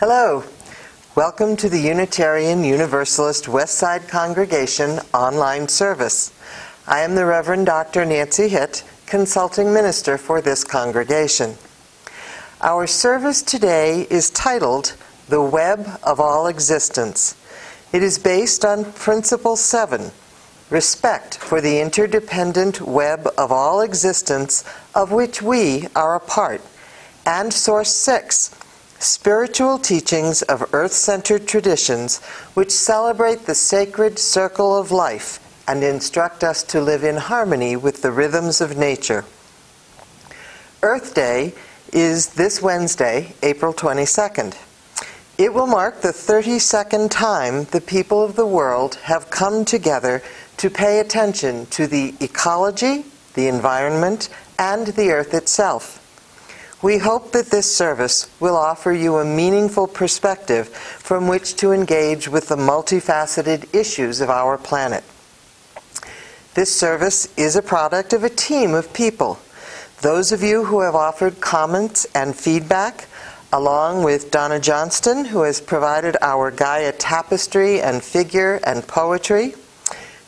Hello. Welcome to the Unitarian Universalist Westside Congregation online service. I am the Reverend Dr. Nancy Hitt, Consulting Minister for this congregation. Our service today is titled The Web of All Existence. It is based on Principle 7, Respect for the Interdependent Web of All Existence of which we are a part, and Source 6, Spiritual Teachings of Earth-Centered Traditions which celebrate the sacred circle of life and instruct us to live in harmony with the rhythms of nature. Earth Day is this Wednesday, April 22nd. It will mark the 32nd time the people of the world have come together to pay attention to the ecology, the environment, and the Earth itself. We hope that this service will offer you a meaningful perspective from which to engage with the multifaceted issues of our planet. This service is a product of a team of people. Those of you who have offered comments and feedback, along with Donna Johnston, who has provided our Gaia tapestry and figure and poetry,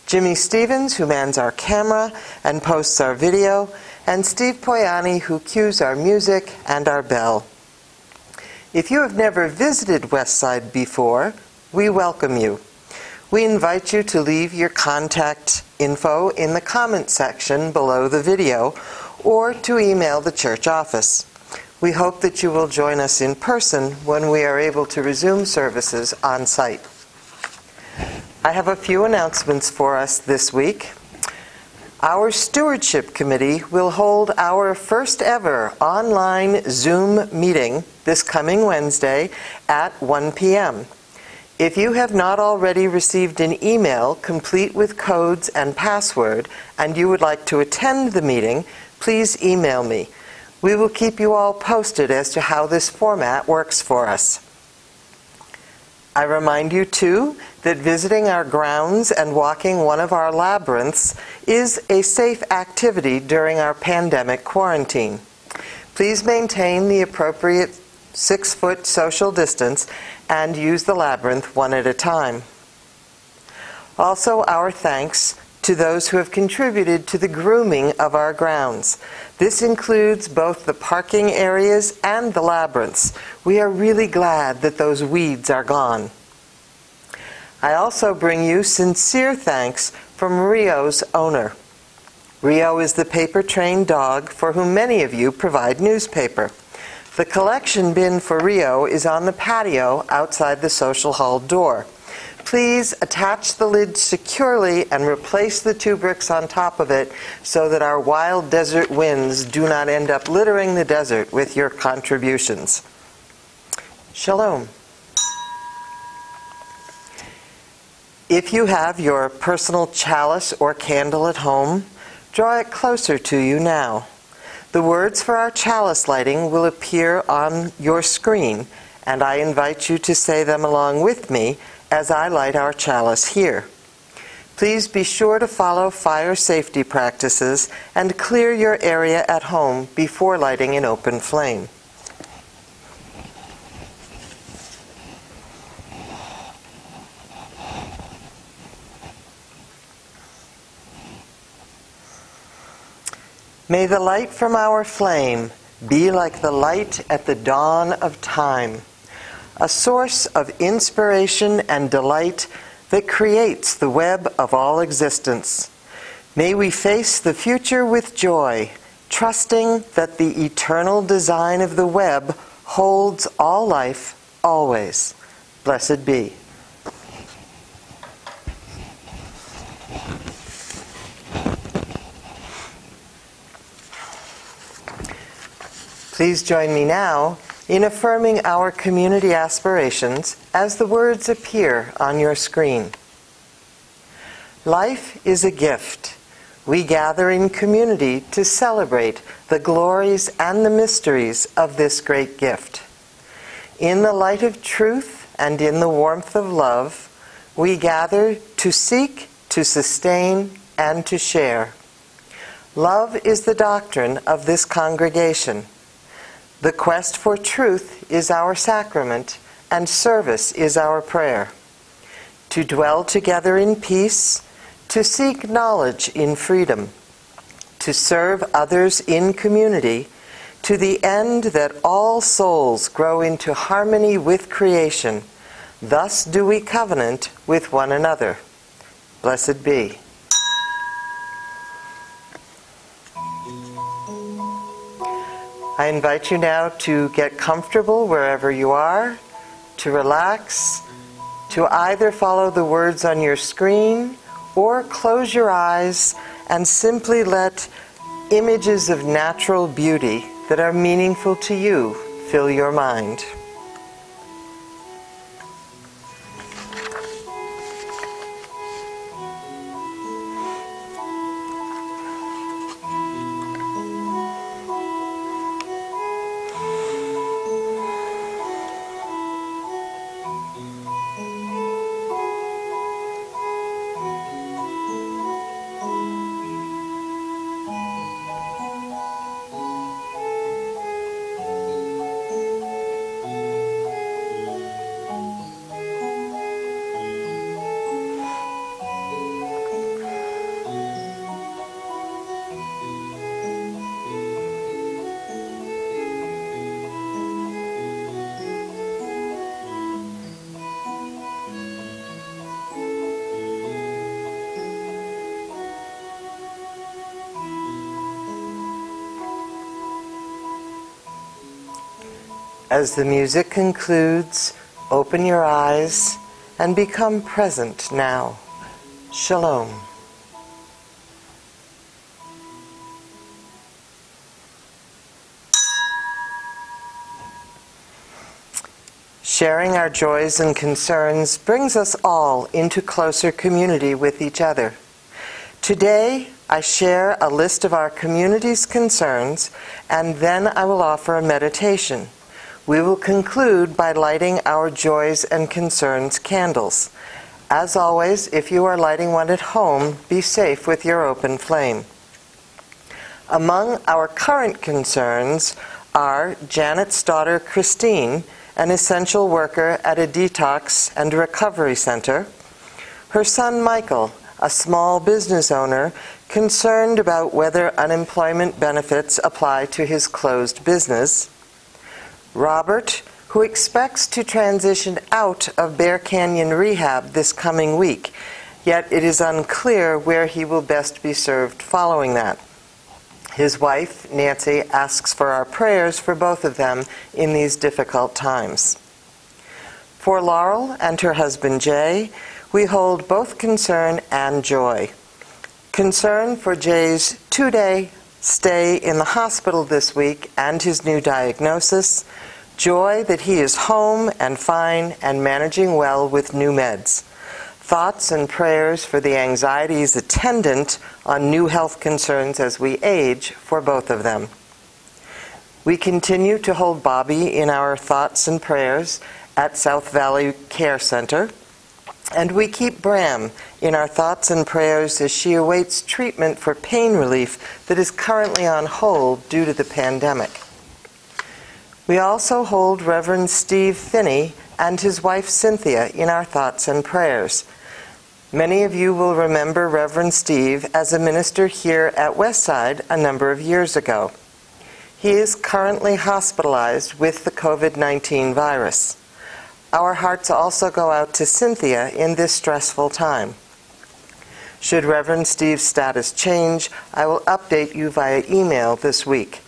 Jimmy Stevens, who mans our camera and posts our video, and Steve Poyani, who cues our music and our bell. If you have never visited Westside before, we welcome you. We invite you to leave your contact info in the comment section below the video or to email the church office. We hope that you will join us in person when we are able to resume services on site. I have a few announcements for us this week. Our Stewardship Committee will hold our first ever online Zoom meeting this coming Wednesday at 1 p.m. If you have not already received an email complete with codes and password and you would like to attend the meeting, please email me. We will keep you all posted as to how this format works for us. I remind you, too, that visiting our grounds and walking one of our labyrinths is a safe activity during our pandemic quarantine. Please maintain the appropriate 6-foot social distance and use the labyrinth one at a time. Also, our thanks to those who have contributed to the grooming of our grounds. This includes both the parking areas and the labyrinths. We are really glad that those weeds are gone. I also bring you sincere thanks from Rio's owner. Rio is the paper-trained dog for whom many of you provide newspaper. The collection bin for Rio is on the patio outside the social hall door. Please attach the lid securely and replace the 2 bricks on top of it so that our wild desert winds do not end up littering the desert with your contributions. Shalom. If you have your personal chalice or candle at home, draw it closer to you now. The words for our chalice lighting will appear on your screen, and I invite you to say them along with me as I light our chalice here. Please be sure to follow fire safety practices and clear your area at home before lighting an open flame. May the light from our flame be like the light at the dawn of time, a source of inspiration and delight that creates the web of all existence. May we face the future with joy, trusting that the eternal design of the web holds all life always. Blessed be. Please join me now in affirming our community aspirations as the words appear on your screen. Life is a gift. We gather in community to celebrate the glories and the mysteries of this great gift. In the light of truth and in the warmth of love, we gather to seek, to sustain, and to share. Love is the doctrine of this congregation. The quest for truth is our sacrament, and service is our prayer. To dwell together in peace, to seek knowledge in freedom, to serve others in community, to the end that all souls grow into harmony with creation. Thus do we covenant with one another. Blessed be. I invite you now to get comfortable wherever you are, to relax, to either follow the words on your screen or close your eyes and simply let images of natural beauty that are meaningful to you fill your mind. As the music concludes, open your eyes and become present now. Shalom. Sharing our joys and concerns brings us all into closer community with each other. Today, I share a list of our community's concerns, and then I will offer a meditation. We will conclude by lighting our joys and concerns candles. As always, if you are lighting one at home, be safe with your open flame. Among our current concerns are Janet's daughter, Christine, an essential worker at a detox and recovery center, her son, Michael, a small business owner concerned about whether unemployment benefits apply to his closed business, Robert, who expects to transition out of Bear Canyon Rehab this coming week, yet it is unclear where he will best be served following that. His wife, Nancy, asks for our prayers for both of them in these difficult times. For Laurel and her husband, Jay, we hold both concern and joy. Concern for Jay's 2-day stay in the hospital this week and his new diagnosis, joy that he is home and fine and managing well with new meds. Thoughts and prayers for the anxieties attendant on new health concerns as we age for both of them. We continue to hold Bobby in our thoughts and prayers at South Valley Care Center, and we keep Bram in our thoughts and prayers as she awaits treatment for pain relief that is currently on hold due to the pandemic. We also hold Reverend Steve Finney and his wife Cynthia in our thoughts and prayers. Many of you will remember Reverend Steve as a minister here at Westside a number of years ago. He is currently hospitalized with the COVID-19 virus. Our hearts also go out to Cynthia in this stressful time. Should Reverend Steve's status change, I will update you via email this week.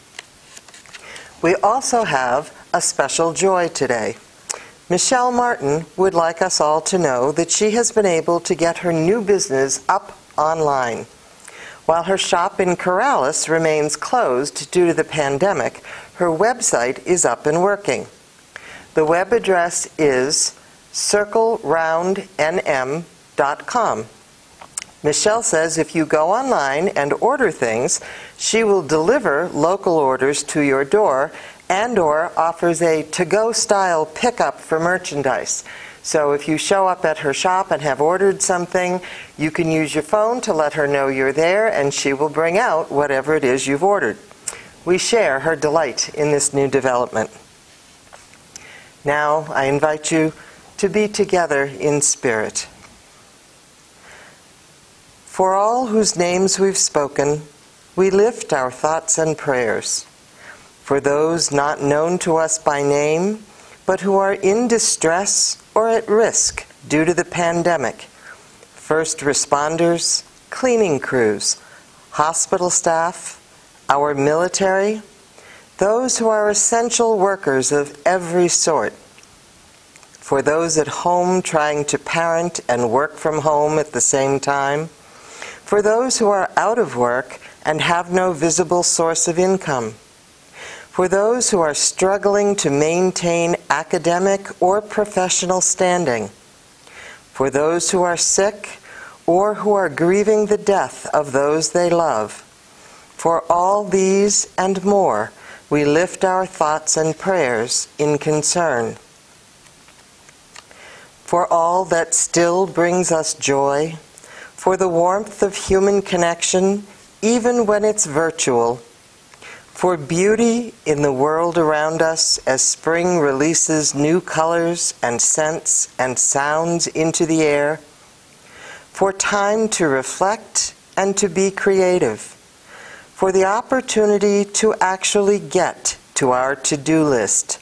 We also have a special joy today. Michelle Martin would like us all to know that she has been able to get her new business up online. While her shop in Corrales remains closed due to the pandemic, her website is up and working. The web address is circleroundnm.com. Michelle says if you go online and order things, she will deliver local orders to your door and/or offers a to-go style pickup for merchandise. So if you show up at her shop and have ordered something, you can use your phone to let her know you're there, and she will bring out whatever it is you've ordered. We share her delight in this new development. Now I invite you to be together in spirit. For all whose names we've spoken, we lift our thoughts and prayers. For those not known to us by name, but who are in distress or at risk due to the pandemic, first responders, cleaning crews, hospital staff, our military, those who are essential workers of every sort. For those at home trying to parent and work from home at the same time. For those who are out of work and have no visible source of income. For those who are struggling to maintain academic or professional standing. For those who are sick or who are grieving the death of those they love. For all these and more, we lift our thoughts and prayers in concern. For all that still brings us joy, for the warmth of human connection, even when it's virtual, for beauty in the world around us as spring releases new colors and scents and sounds into the air, for time to reflect and to be creative, for the opportunity to actually get to our to-do list,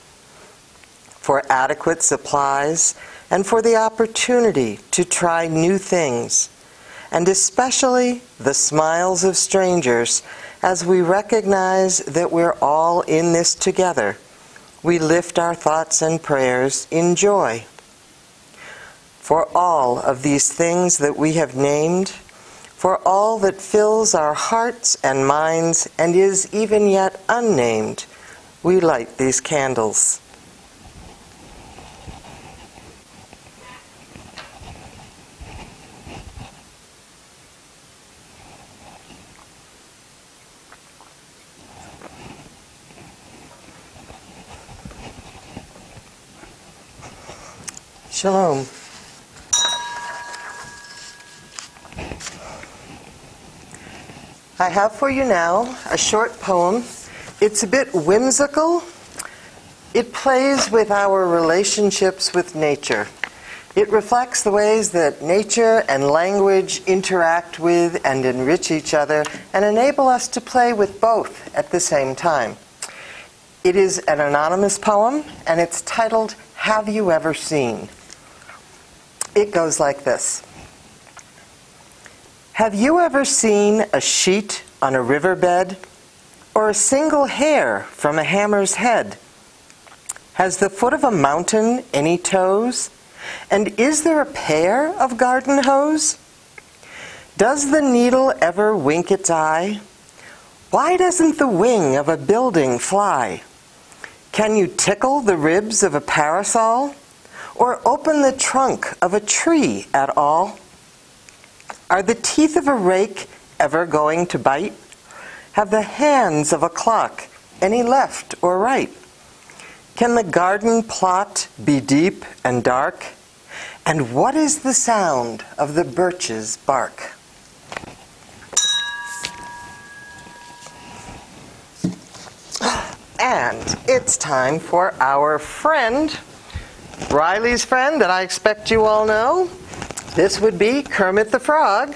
for adequate supplies, and for the opportunity to try new things, and especially the smiles of strangers as we recognize that we're all in this together. We lift our thoughts and prayers in joy. For all of these things that we have named, for all that fills our hearts and minds and is even yet unnamed, we light these candles. Shalom. I have for you now a short poem. It's a bit whimsical. It plays with our relationships with nature. It reflects the ways that nature and language interact with and enrich each other and enable us to play with both at the same time. It is an anonymous poem, and it's titled, Have You Ever Seen? It goes like this. Have you ever seen a sheet on a riverbed, or a single hair from a hammer's head? Has the foot of a mountain any toes? And is there a pair of garden hose? Does the needle ever wink its eye? Why doesn't the wing of a building fly? Can you tickle the ribs of a parasol? Or open the trunk of a tree at all? Are the teeth of a rake ever going to bite? Have the hands of a clock any left or right? Can the garden plot be deep and dark? And what is the sound of the birch's bark? And it's time for our friend, Riley's friend that I expect you all know. This would be Kermit the Frog,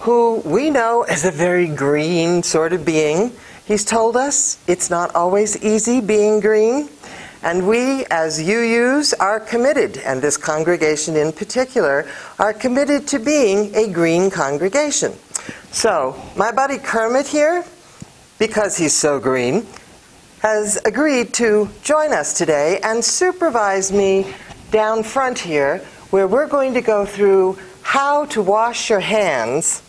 who we know as a very green sort of being. He's told us it's not always easy being green, and we as UUs are committed, and this congregation in particular, are committed to being a green congregation. So my buddy Kermit here, because he's so green, has agreed to join us today and supervise me down front here, where we're going to go through how to wash your hands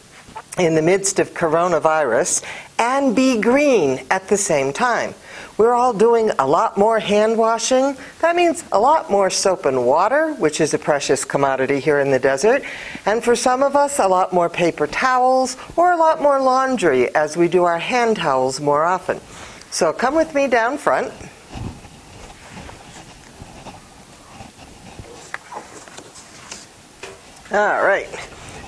in the midst of coronavirus and be green at the same time. We're all doing a lot more hand washing. That means a lot more soap and water, which is a precious commodity here in the desert. And for some of us, a lot more paper towels or a lot more laundry as we do our hand towels more often. So come with me down front. All right.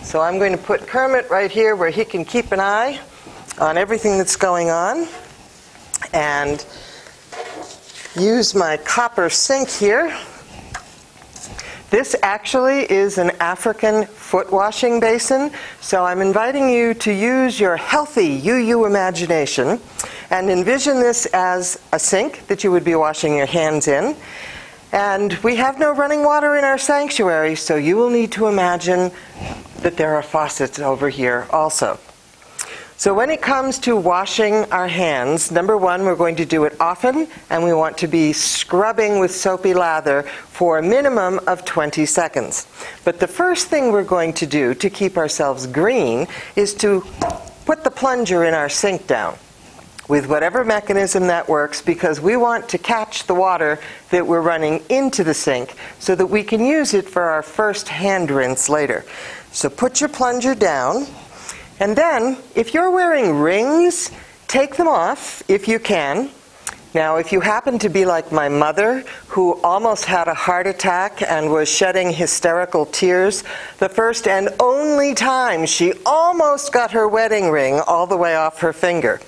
So I'm going to put Kermit right here where he can keep an eye on everything that's going on. And use my copper sink here. This actually is an African foot washing basin, so I'm inviting you to use your healthy UU imagination and envision this as a sink that you would be washing your hands in. And we have no running water in our sanctuary, so you will need to imagine that there are faucets over here also. So when it comes to washing our hands, number one, we're going to do it often, and we want to be scrubbing with soapy lather for a minimum of 20 seconds. But the first thing we're going to do to keep ourselves green is to put the plunger in our sink down with whatever mechanism that works, because we want to catch the water that we're running into the sink so that we can use it for our first hand rinse later. So put your plunger down. And then, if you're wearing rings, take them off if you can. Now, if you happen to be like my mother, who almost had a heart attack and was shedding hysterical tears the first and only time she almost got her wedding ring all the way off her finger,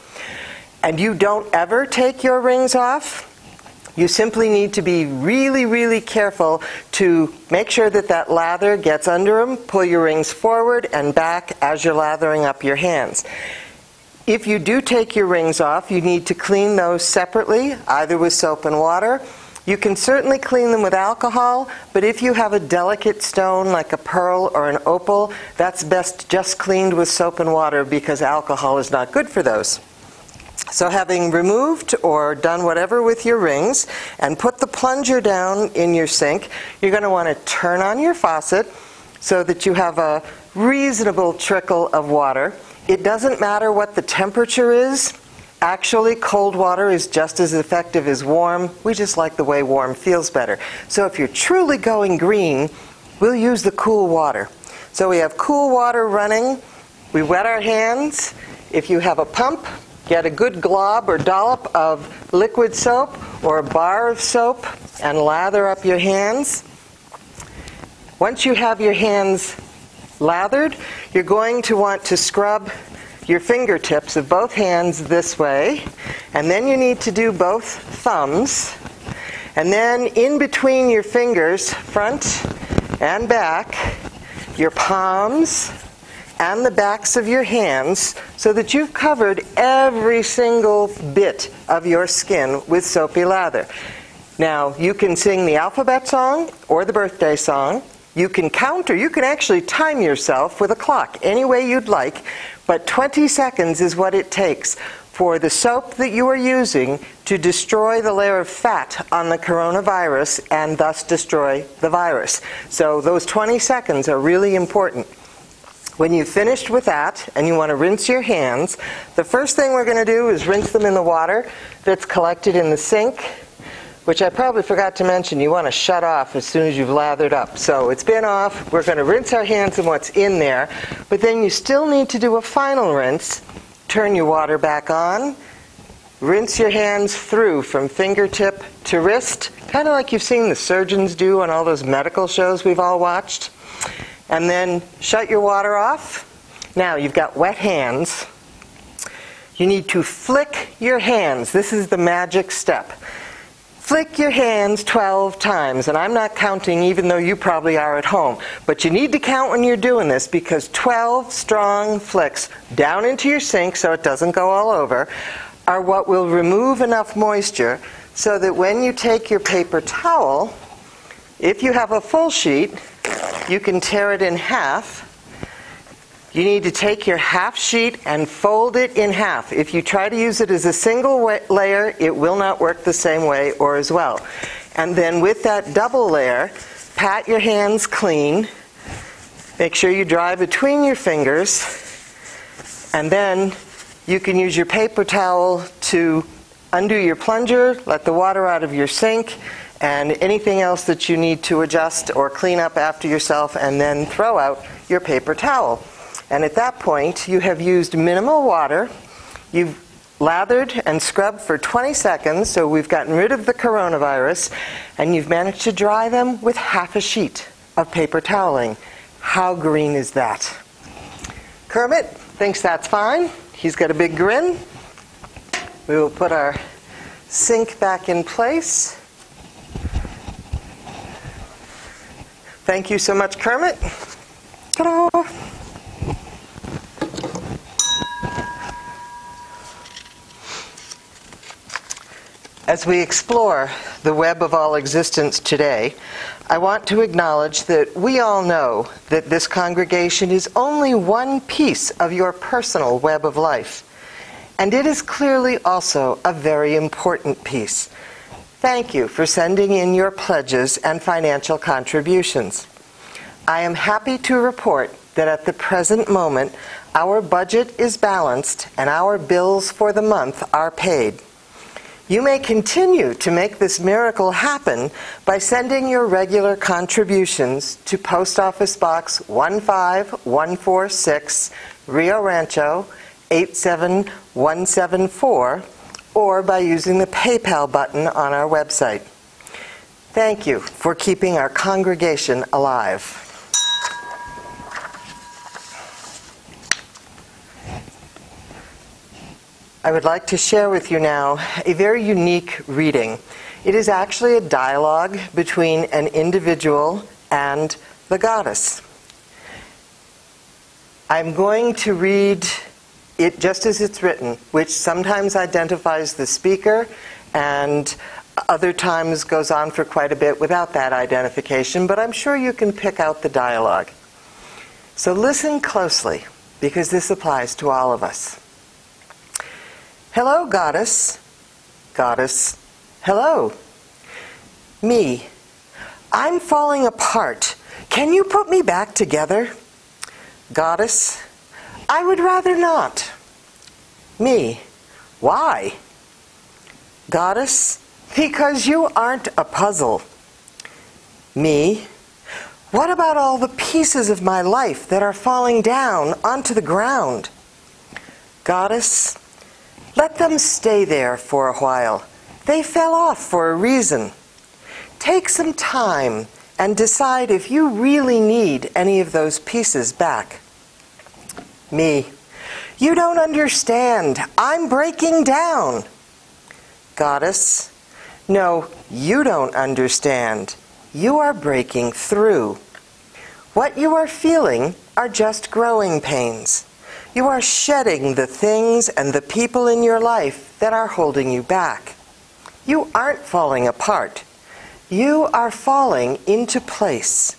and you don't ever take your rings off, you simply need to be really, really careful to make sure that that lather gets under them. Pull your rings forward and back as you're lathering up your hands. If you do take your rings off, you need to clean those separately, either with soap and water. You can certainly clean them with alcohol, but if you have a delicate stone like a pearl or an opal, that's best just cleaned with soap and water, because alcohol is not good for those. So having removed or done whatever with your rings and put the plunger down in your sink, you're going to want to turn on your faucet so that you have a reasonable trickle of water. It doesn't matter what the temperature is. Actually, cold water is just as effective as warm. We just like the way warm feels better. So if you're truly going green, we'll use the cool water. So we have cool water running. We wet our hands. If you have a pump, get a good glob or dollop of liquid soap or a bar of soap and lather up your hands. Once you have your hands lathered, you're going to want to scrub your fingertips of both hands this way, and then you need to do both thumbs. And then in between your fingers, front and back, your palms and the backs of your hands, so that you've covered every single bit of your skin with soapy lather. Now, you can sing the alphabet song or the birthday song. You can count, or you can actually time yourself with a clock, any way you'd like, but 20 seconds is what it takes for the soap that you are using to destroy the layer of fat on the coronavirus and thus destroy the virus. So those 20 seconds are really important. When you've finished with that and you want to rinse your hands, the first thing we're going to do is rinse them in the water that's collected in the sink, which I probably forgot to mention you want to shut off as soon as you've lathered up. So it's been off. We're going to rinse our hands in what's in there, but then you still need to do a final rinse. Turn your water back on. Rinse your hands through from fingertip to wrist, kind of like you've seen the surgeons do on all those medical shows we've all watched. And then shut your water off. Now you've got wet hands. You need to flick your hands. This is the magic step. Flick your hands 12 times, and I'm not counting even though you probably are at home. But you need to count when you're doing this, because 12 strong flicks down into your sink so it doesn't go all over are what will remove enough moisture so that when you take your paper towel, if you have a full sheet, you can tear it in half. You need to take your half sheet and fold it in half. If you try to use it as a single layer, it will not work the same way or as well. And then with that double layer, pat your hands clean. Make sure you dry between your fingers. And then you can use your paper towel to undo your plunger, let the water out of your sink, and anything else that you need to adjust or clean up after yourself, and then throw out your paper towel. And at that point, you have used minimal water. You've lathered and scrubbed for 20 seconds, so we've gotten rid of the coronavirus, and you've managed to dry them with half a sheet of paper toweling. How green is that? Kermit thinks that's fine. He's got a big grin. We will put our sink back in place. Thank you so much, Kermit. Ta-da! As we explore the web of all existence today, I want to acknowledge that we all know that this congregation is only one piece of your personal web of life. And it is clearly also a very important piece. Thank you for sending in your pledges and financial contributions. I am happy to report that at the present moment, our budget is balanced and our bills for the month are paid. You may continue to make this miracle happen by sending your regular contributions to Post Office Box 15146, Rio Rancho 87174, or by using the PayPal button on our website. Thank you for keeping our congregation alive. I would like to share with you now a very unique reading. It is actually a dialogue between an individual and the goddess. I'm going to read it just as it's written, which sometimes identifies the speaker and other times goes on for quite a bit without that identification, but I'm sure you can pick out the dialogue. So listen closely, because this applies to all of us. Hello, goddess. Goddess, hello. Me. I'm falling apart. Can you put me back together? Goddess, I would rather not. Me. Why? Goddess, because you aren't a puzzle. Me. What about all the pieces of my life that are falling down onto the ground? Goddess, let them stay there for a while. They fell off for a reason. Take some time and decide if you really need any of those pieces back. Me. You don't understand. I'm breaking down. Goddess. No, you don't understand. You are breaking through. What you are feeling are just growing pains. You are shedding the things and the people in your life that are holding you back. You aren't falling apart. You are falling into place.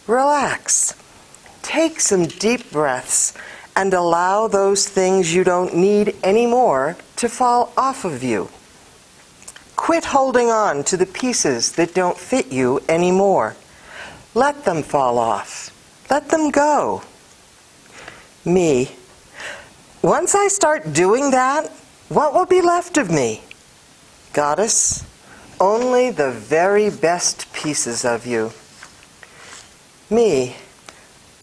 Relax. Take some deep breaths and allow those things you don't need anymore to fall off of you. Quit holding on to the pieces that don't fit you anymore. Let them fall off. Let them go. Me. Once I start doing that, what will be left of me? Goddess, only the very best pieces of you. Me.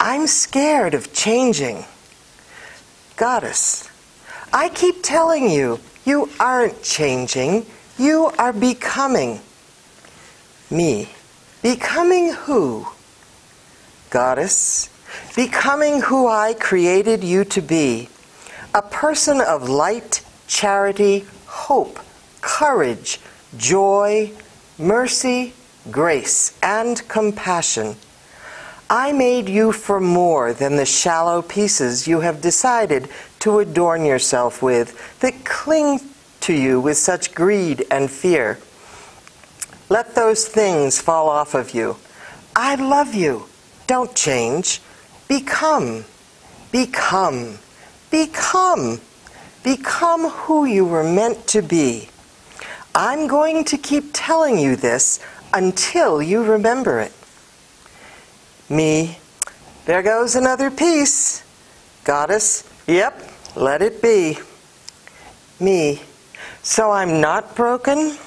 I'm scared of changing. Goddess, I keep telling you, you aren't changing. You are becoming. Me. Becoming who? Goddess, becoming who I created you to be. A person of light, charity, hope, courage, joy, mercy, grace, and compassion. I made you for more than the shallow pieces you have decided to adorn yourself with that cling to you with such greed and fear. Let those things fall off of you. I love you. Don't change. Become. Become. Become. Become who you were meant to be. I'm going to keep telling you this until you remember it. Me. There goes another piece. Goddess. Yep, let it be. Me. So I'm not broken?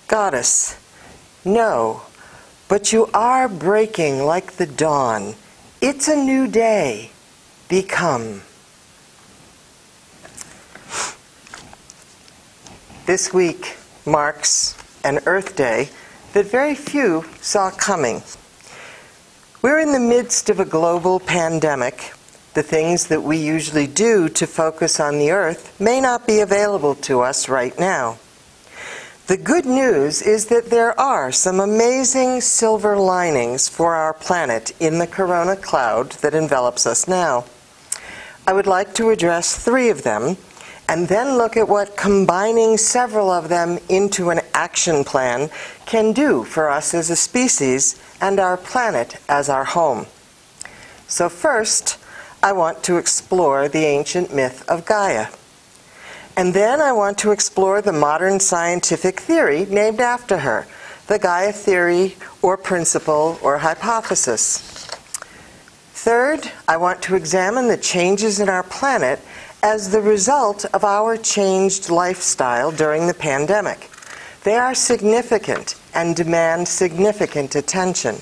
Goddess. No, but you are breaking like the dawn. It's a new day. Become. This week marks an Earth Day that very few saw coming. We're in the midst of a global pandemic. The things that we usually do to focus on the Earth may not be available to us right now. The good news is that there are some amazing silver linings for our planet in the corona cloud that envelops us now. I would like to address 3 of them, and then look at what combining several of them into an action plan can do for us as a species and our planet as our home. So first, I want to explore the ancient myth of Gaia. And then I want to explore the modern scientific theory named after her, the Gaia theory or principle or hypothesis. Third, I want to examine the changes in our planet as the result of our changed lifestyle during the pandemic. They are significant and demand significant attention.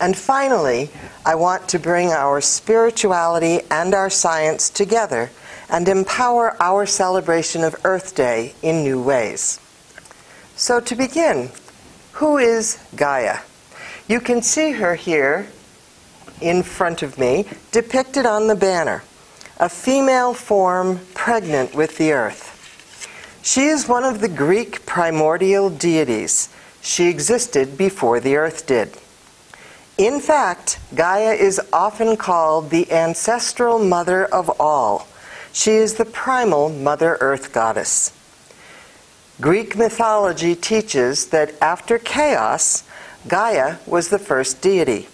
And finally, I want to bring our spirituality and our science together and empower our celebration of Earth Day in new ways. So to begin, who is Gaia? You can see her here in front of me, depicted on the banner, a female form pregnant with the earth. She is one of the Greek primordial deities. She existed before the earth did. In fact, Gaia is often called the ancestral mother of all. She is the primal Mother Earth goddess. Greek mythology teaches that after chaos, Gaia was the first deity.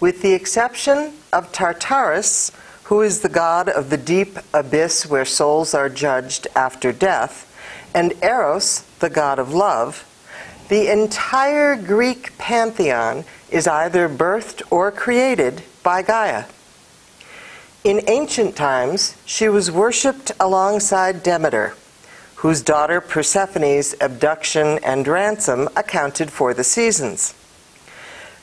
With the exception of Tartarus, who is the god of the deep abyss where souls are judged after death, and Eros, the god of love, the entire Greek pantheon is either birthed or created by Gaia. In ancient times, she was worshipped alongside Demeter, whose daughter Persephone's abduction and ransom accounted for the seasons.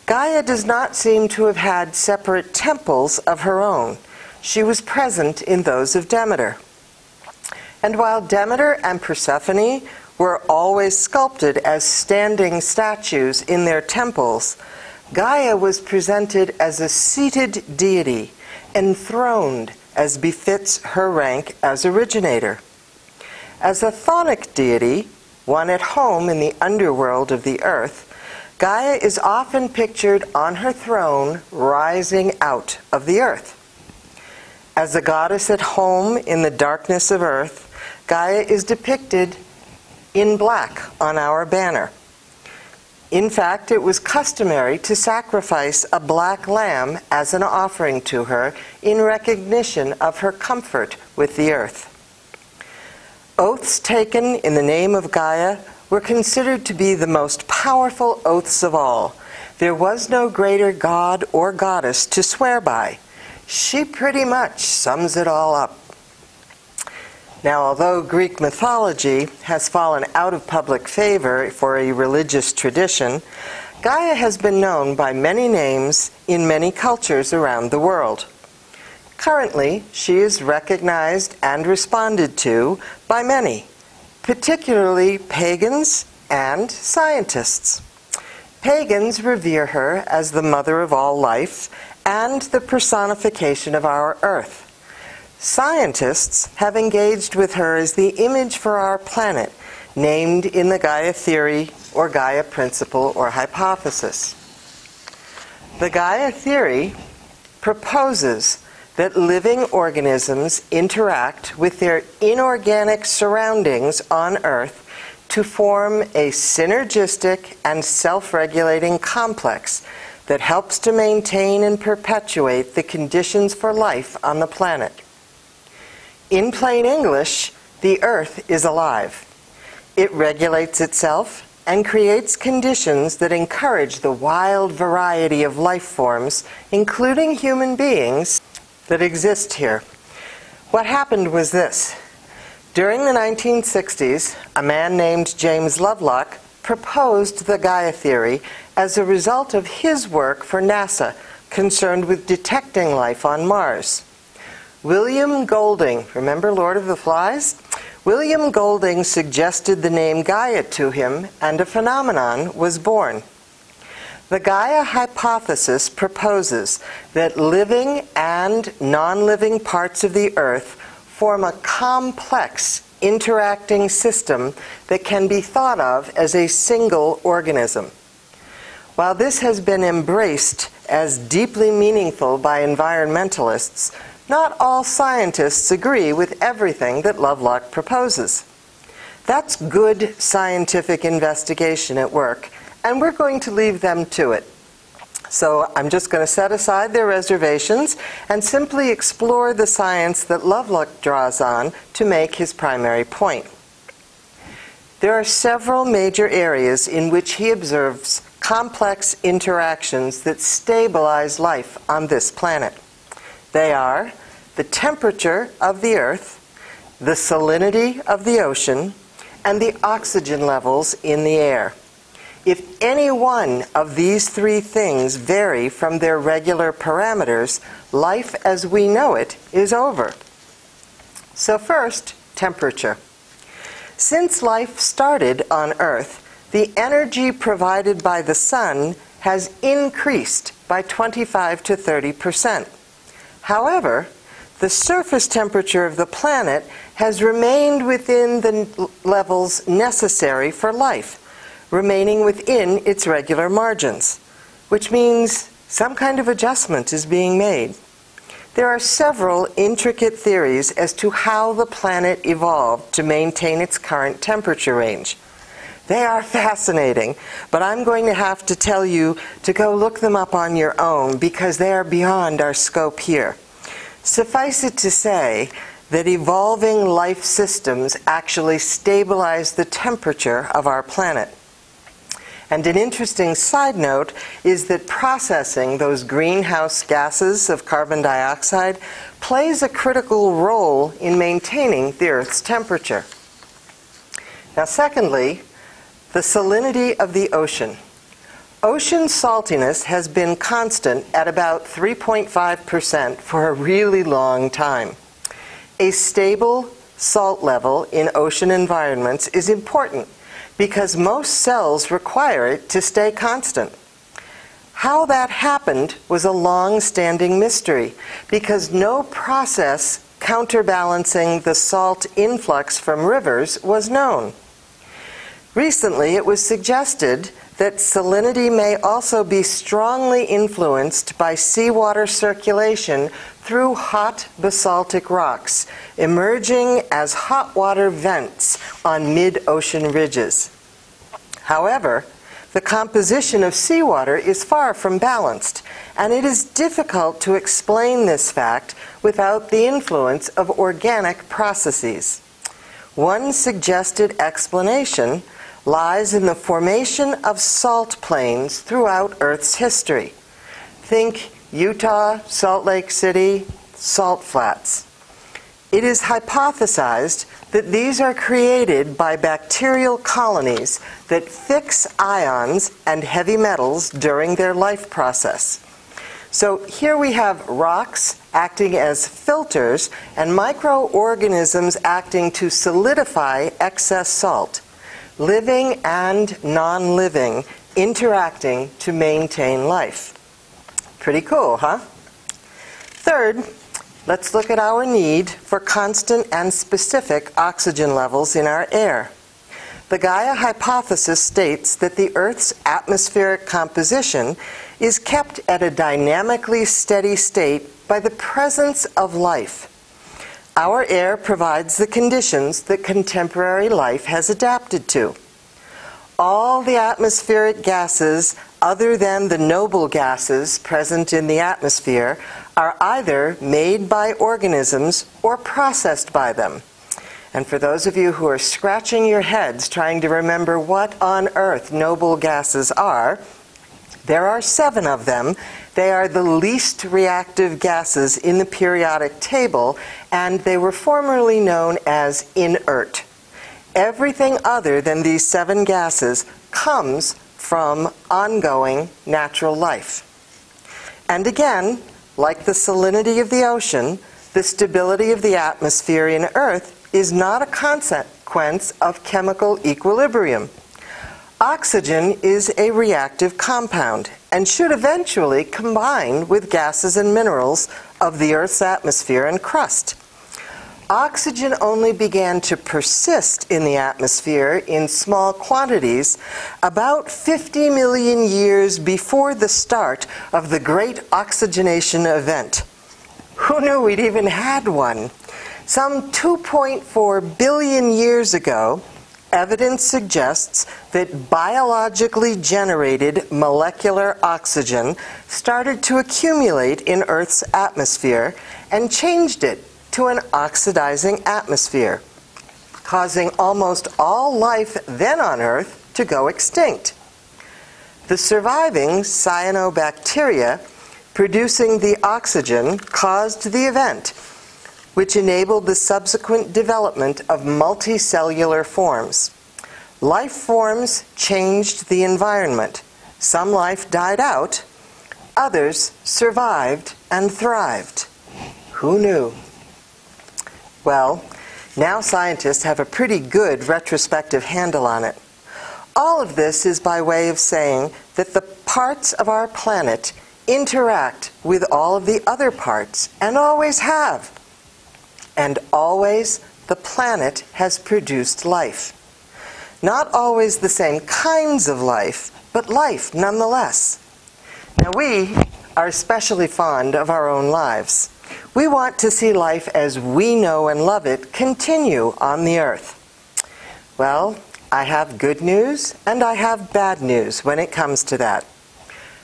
Gaia does not seem to have had separate temples of her own. She was present in those of Demeter. And while Demeter and Persephone were always sculpted as standing statues in their temples, Gaia was presented as a seated deity, enthroned as befits her rank as originator. As a chthonic deity, one at home in the underworld of the earth, Gaia is often pictured on her throne rising out of the earth. As a goddess at home in the darkness of earth, Gaia is depicted in black on our banner. In fact, it was customary to sacrifice a black lamb as an offering to her in recognition of her comfort with the earth. Oaths taken in the name of Gaia were considered to be the most powerful oaths of all. There was no greater god or goddess to swear by. She pretty much sums it all up. Now, although Greek mythology has fallen out of public favor for a religious tradition, Gaia has been known by many names in many cultures around the world. Currently, she is recognized and responded to by many, particularly pagans and scientists. Pagans revere her as the mother of all life and the personification of our earth. Scientists have engaged with her as the image for our planet, named in the Gaia theory or Gaia principle or hypothesis. The Gaia theory proposes that living organisms interact with their inorganic surroundings on Earth to form a synergistic and self-regulating complex that helps to maintain and perpetuate the conditions for life on the planet. In plain English, the Earth is alive. It regulates itself and creates conditions that encourage the wild variety of life forms, including human beings, that exist here. What happened was this. During the 1960s, a man named James Lovelock proposed the Gaia theory as a result of his work for NASA concerned with detecting life on Mars. William Golding, remember Lord of the Flies? William Golding suggested the name Gaia to him, and a phenomenon was born. The Gaia hypothesis proposes that living and non-living parts of the Earth form a complex interacting system that can be thought of as a single organism. While this has been embraced as deeply meaningful by environmentalists, not all scientists agree with everything that Lovelock proposes. That's good scientific investigation at work, and we're going to leave them to it. So I'm just going to set aside their reservations and simply explore the science that Lovelock draws on to make his primary point. There are several major areas in which he observes complex interactions that stabilize life on this planet. They are the temperature of the Earth, the salinity of the ocean, and the oxygen levels in the air. If any one of these three things vary from their regular parameters, life as we know it is over. So first, temperature. Since life started on Earth, the energy provided by the sun has increased by 25 to 30%. However, the surface temperature of the planet has remained within the levels necessary for life, remaining within its regular margins, which means some kind of adjustment is being made. There are several intricate theories as to how the planet evolved to maintain its current temperature range. They are fascinating, but I'm going to have to tell you to go look them up on your own because they are beyond our scope here. Suffice it to say that evolving life systems actually stabilize the temperature of our planet. And an interesting side note is that processing those greenhouse gases of carbon dioxide plays a critical role in maintaining the Earth's temperature. Now, secondly, the salinity of the ocean. Ocean saltiness has been constant at about 3.5% for a really long time. A stable salt level in ocean environments is important because most cells require it to stay constant. How that happened was a long-standing mystery because no process counterbalancing the salt influx from rivers was known. Recently, it was suggested that salinity may also be strongly influenced by seawater circulation through hot basaltic rocks, emerging as hot water vents on mid-ocean ridges. However, the composition of seawater is far from balanced, and it is difficult to explain this fact without the influence of organic processes. One suggested explanation lies in the formation of salt plains throughout Earth's history. Think Utah, Salt Lake City, salt flats. It is hypothesized that these are created by bacterial colonies that fix ions and heavy metals during their life process. So here we have rocks acting as filters and microorganisms acting to solidify excess salt. Living and non-living interacting to maintain life. Pretty cool, huh? Third, let's look at our need for constant and specific oxygen levels in our air. The Gaia hypothesis states that the Earth's atmospheric composition is kept at a dynamically steady state by the presence of life. Our air provides the conditions that contemporary life has adapted to. All the atmospheric gases other than the noble gases present in the atmosphere are either made by organisms or processed by them. And for those of you who are scratching your heads trying to remember what on earth noble gases are, there are 7 of them. They are the least reactive gases in the periodic table, and they were formerly known as inert. Everything other than these 7 gases comes from ongoing natural life. And again, like the salinity of the ocean, the stability of the atmosphere in Earth is not a consequence of chemical equilibrium. Oxygen is a reactive compound and should eventually combine with gases and minerals of the Earth's atmosphere and crust. oxygen only began to persist in the atmosphere in small quantities about 50 million years before the start of the Great Oxygenation Event. Who knew we'd even had one? Some 2.4 billion years ago, evidence suggests that biologically generated molecular oxygen started to accumulate in Earth's atmosphere and changed it to an oxidizing atmosphere, causing almost all life then on Earth to go extinct. The surviving cyanobacteria producing the oxygen caused the event, which enabled the subsequent development of multicellular forms. Life forms changed the environment. Some life died out, others survived and thrived. Who knew? Well, now scientists have a pretty good retrospective handle on it. All of this is by way of saying that the parts of our planet interact with all of the other parts, and always have. And always the planet has produced life. Not always the same kinds of life, but life nonetheless. Now we are especially fond of our own lives. We want to see life as we know and love it continue on the Earth. Well, I have good news and I have bad news when it comes to that.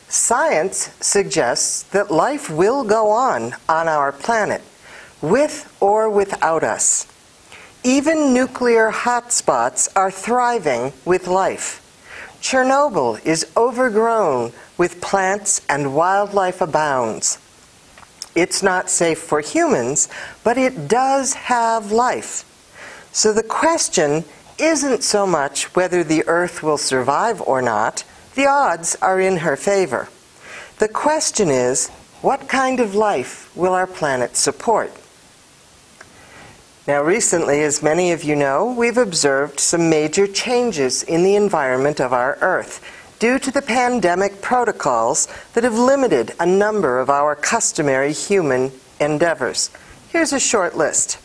Science suggests that life will go on our planet, with or without us. Even nuclear hotspots are thriving with life. Chernobyl is overgrown with plants and wildlife abounds. It's not safe for humans, but it does have life. So the question isn't so much whether the Earth will survive or not. The odds are in her favor. The question is, what kind of life will our planet support? Now recently, as many of you know, we've observed some major changes in the environment of our Earth due to the pandemic protocols that have limited a number of our customary human endeavors. Here's a short list.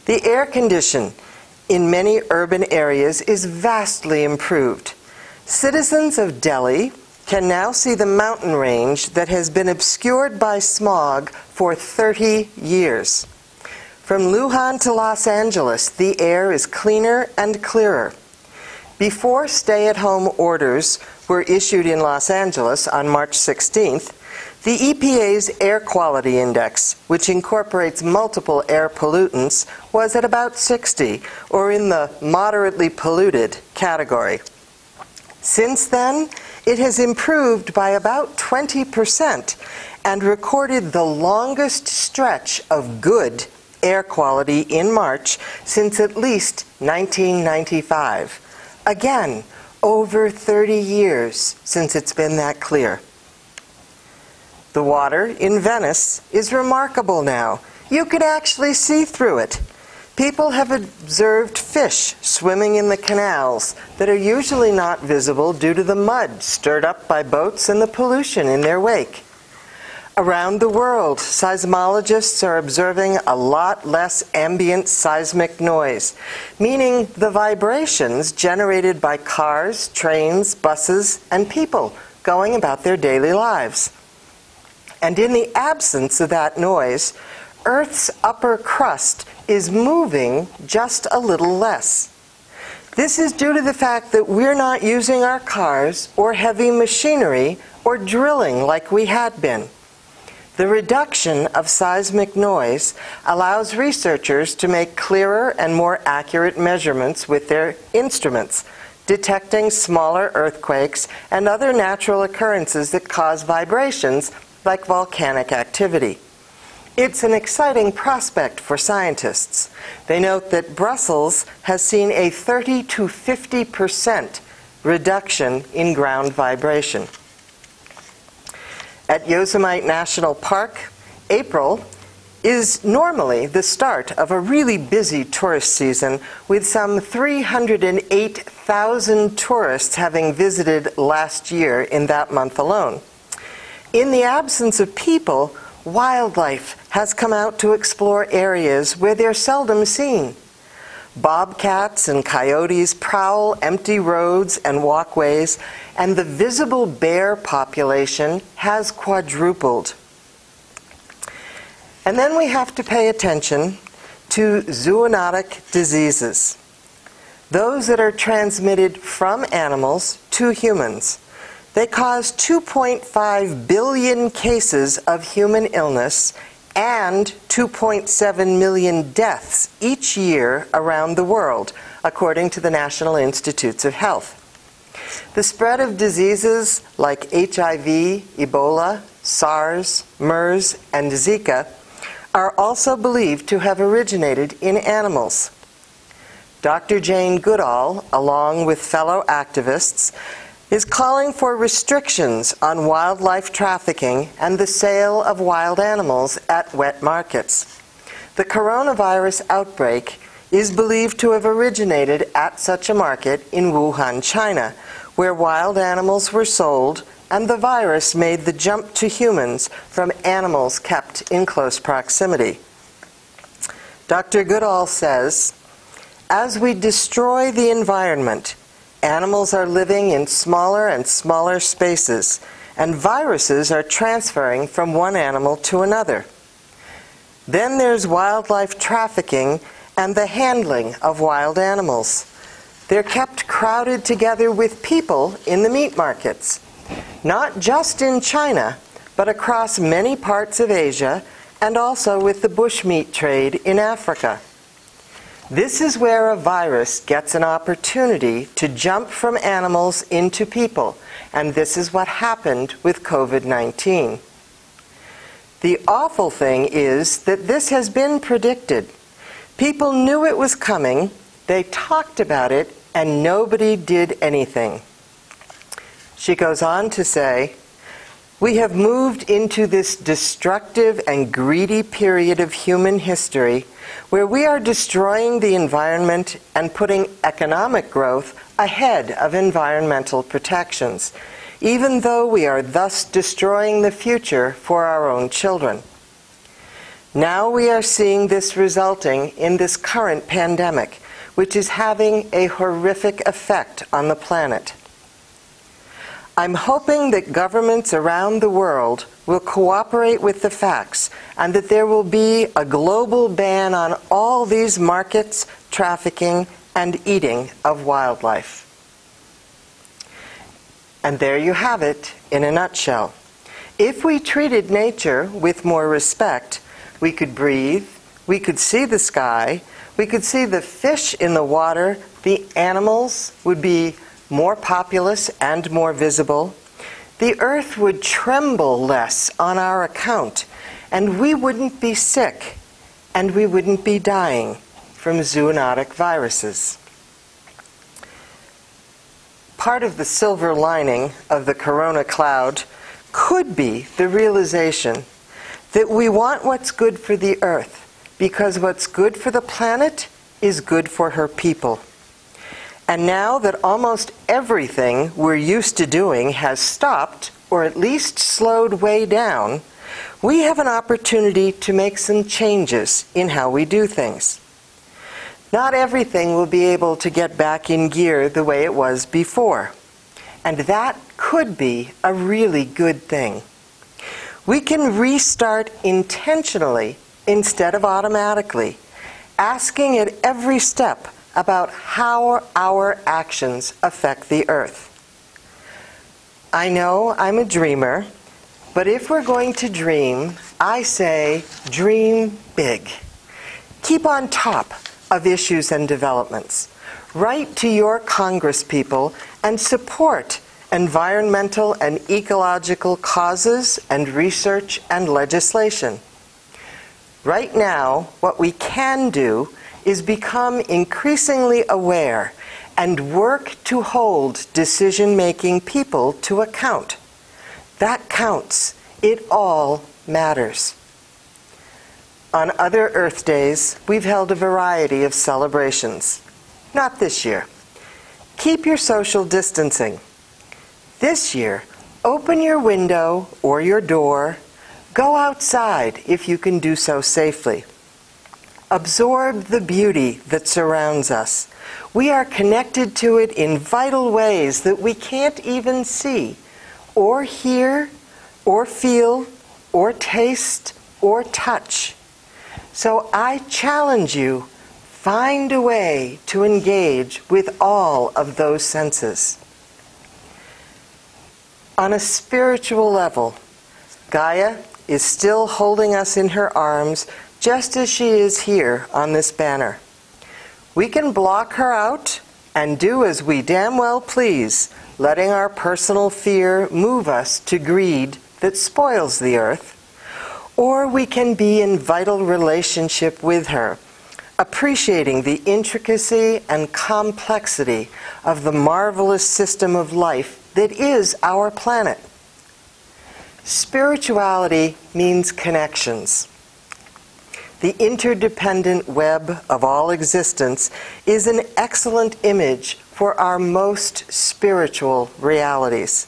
The air condition in many urban areas is vastly improved. Citizens of Delhi can now see the mountain range that has been obscured by smog for 30 years. From Lujan to Los Angeles, the air is cleaner and clearer. Before stay-at-home orders were issued in Los Angeles on March 16th, the EPA's Air Quality Index, which incorporates multiple air pollutants, was at about 60, or in the moderately polluted category. Since then, it has improved by about 20% and recorded the longest stretch of good air quality in March since at least 1995. Again, over 30 years since it's been that clear. The water in Venice is remarkable now. You can actually see through it. People have observed fish swimming in the canals that are usually not visible due to the mud stirred up by boats and the pollution in their wake. Around the world, seismologists are observing a lot less ambient seismic noise, meaning the vibrations generated by cars, trains, buses, and people going about their daily lives. And in the absence of that noise, Earth's upper crust is moving just a little less. This is due to the fact that we're not using our cars or heavy machinery or drilling like we had been. The reduction of seismic noise allows researchers to make clearer and more accurate measurements with their instruments, detecting smaller earthquakes and other natural occurrences that cause vibrations like volcanic activity. It's an exciting prospect for scientists. They note that Brussels has seen a 30 to 50% reduction in ground vibration. At Yosemite National Park, April is normally the start of a really busy tourist season, with some 308,000 tourists having visited last year in that month alone. In the absence of people, wildlife has come out to explore areas where they're seldom seen. Bobcats and coyotes prowl empty roads and walkways, and the visible bear population has quadrupled. And then we have to pay attention to zoonotic diseases, those that are transmitted from animals to humans. They cause 2.5 billion cases of human illness and 2.7 million deaths each year around the world, according to the National Institutes of Health. The spread of diseases like HIV, Ebola, SARS, MERS, and Zika are also believed to have originated in animals. Dr. Jane Goodall, along with fellow activists, is calling for restrictions on wildlife trafficking and the sale of wild animals at wet markets. The coronavirus outbreak is believed to have originated at such a market in Wuhan, China, where wild animals were sold and the virus made the jump to humans from animals kept in close proximity. Dr. Goodall says, "As we destroy the environment, animals are living in smaller and smaller spaces, and viruses are transferring from one animal to another. Then there's wildlife trafficking and the handling of wild animals. They're kept crowded together with people in the meat markets, not just in China, but across many parts of Asia, and also with the bushmeat trade in Africa. This is where a virus gets an opportunity to jump from animals into people, and this is what happened with COVID-19. The awful thing is that this has been predicted. People knew it was coming, they talked about it, and nobody did anything." She goes on to say, "We have moved into this destructive and greedy period of human history where we are destroying the environment and putting economic growth ahead of environmental protections, even though we are thus destroying the future for our own children. Now we are seeing this resulting in this current pandemic, which is having a horrific effect on the planet. I'm hoping that governments around the world will cooperate with the facts and that there will be a global ban on all these markets, trafficking, and eating of wildlife." And there you have it in a nutshell. If we treated nature with more respect, we could breathe, we could see the sky, we could see the fish in the water, the animals would be more populous and more visible. The earth would tremble less on our account, and we wouldn't be sick, and we wouldn't be dying from zoonotic viruses. Part of the silver lining of the corona cloud could be the realization that we want what's good for the earth, because what's good for the planet is good for her people. And now that almost everything we're used to doing has stopped, or at least slowed way down, we have an opportunity to make some changes in how we do things. Not everything will be able to get back in gear the way it was before, and that could be a really good thing. We can restart intentionally instead of automatically, asking at every step about how our actions affect the earth. I know I'm a dreamer, but if we're going to dream, I say dream big. Keep on top of issues and developments. Write to your congresspeople and support environmental and ecological causes and research and legislation. Right now, what we can do is become increasingly aware and work to hold decision-making people to account. That counts. It all matters. On other Earth Days, we've held a variety of celebrations. Not this year. Keep your social distancing. This year, open your window or your door, Go outside if you can do so safely. Absorb the beauty that surrounds us. We are connected to it in vital ways that we can't even see, or hear, or feel, or taste, or touch. So I challenge you, find a way to engage with all of those senses. On a spiritual level, Gaia is still holding us in her arms just as she is here on this banner. We can block her out and do as we damn well please, letting our personal fear move us to greed that spoils the earth. Or we can be in vital relationship with her, appreciating the intricacy and complexity of the marvelous system of life that is our planet. Spirituality means connections. The interdependent web of all existence is an excellent image for our most spiritual realities.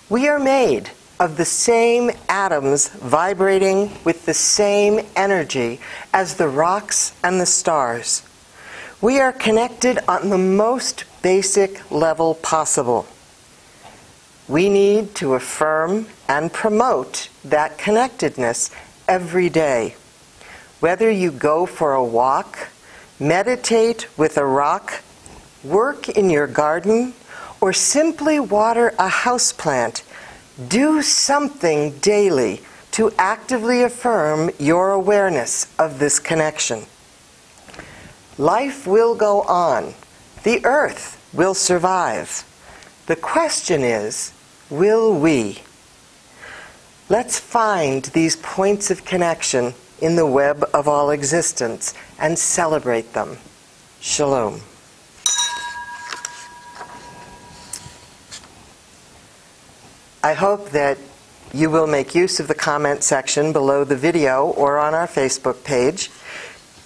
We are made of the same atoms vibrating with the same energy as the rocks and the stars. We are connected on the most basic level possible. We need to affirm and promote that connectedness every day. Whether you go for a walk, meditate with a rock, work in your garden, or simply water a houseplant, do something daily to actively affirm your awareness of this connection. Life will go on. The earth will survive. The question is, will we? Let's find these points of connection in the web of all existence and celebrate them. Shalom. I hope that you will make use of the comment section below the video or on our Facebook page.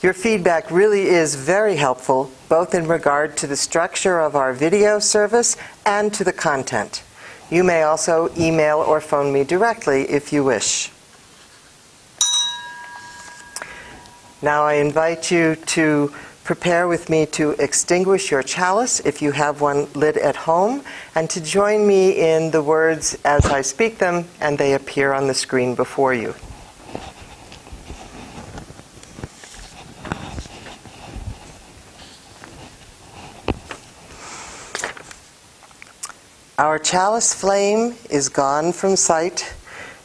Your feedback really is very helpful, both in regard to the structure of our video service and to the content. You may also email or phone me directly if you wish. Now I invite you to prepare with me to extinguish your chalice if you have one lit at home, and to join me in the words as I speak them and they appear on the screen before you. Our chalice flame is gone from sight,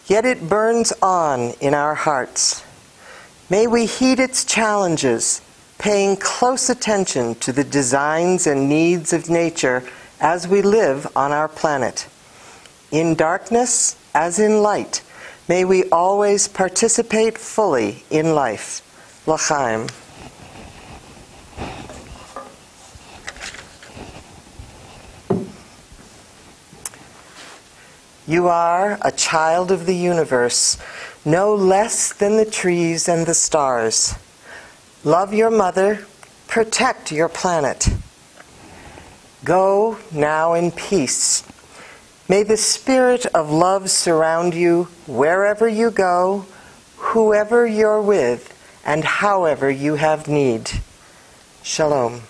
yet it burns on in our hearts. May we heed its challenges, paying close attention to the designs and needs of nature as we live on our planet. In darkness as in light, may we always participate fully in life. L'chaim. You are a child of the universe, no less than the trees and the stars. Love your mother, protect your planet. Go now in peace. May the spirit of love surround you wherever you go, whoever you're with, and however you have need. Shalom.